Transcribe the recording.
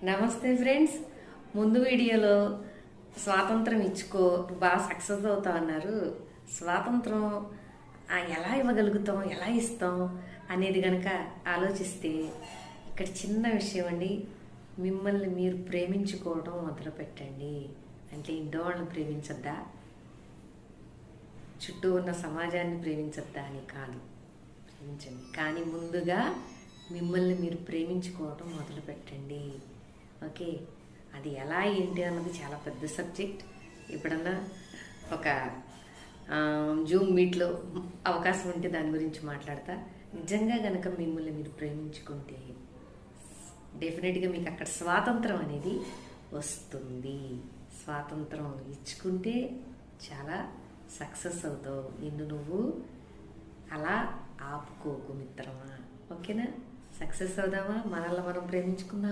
నమస్తే ఫ్రెండ్స్. ముందు వీడియోలో స్వాతంత్రం ఇచ్చుకో బాగా సక్సెస్ అవుతా అన్నారు. స్వాతంత్రం ఎలా ఇవ్వగలుగుతాం, ఎలా ఇస్తాం అనేది కనుక ఆలోచిస్తే ఇక్కడ చిన్న విషయం అండి. మిమ్మల్ని మీరు ప్రేమించుకోవడం మొదలు పెట్టండి. అంటే ఇంట్లో వాళ్ళని ప్రేమించద్దా, చుట్టూ ఉన్న సమాజాన్ని ప్రేమించద్దా అని కాదు, ప్రేమించండి. కానీ ముందుగా మిమ్మల్ని మీరు ప్రేమించుకోవడం మొదలు పెట్టండి. ఓకే, అది ఎలా ఏంటి అన్నది చాలా పెద్ద సబ్జెక్ట్. ఎప్పుడన్నా ఒక జూమ్ మీట్లో అవకాశం ఉంటే దాని గురించి మాట్లాడతా. నిజంగా కనుక మిమ్మల్ని మీరు ప్రేమించుకుంటే డెఫినెట్గా మీకు అక్కడ స్వాతంత్రం అనేది వస్తుంది. స్వాతంత్రం ఇచ్చుకుంటే చాలా సక్సెస్ అవుతావు. నిన్ను నువ్వు అలా ఆపుకోకు మిత్రమా. ఓకేనా? సక్సెస్ అవుదామా? మనల్ని మనం ప్రేమించుకుందాం.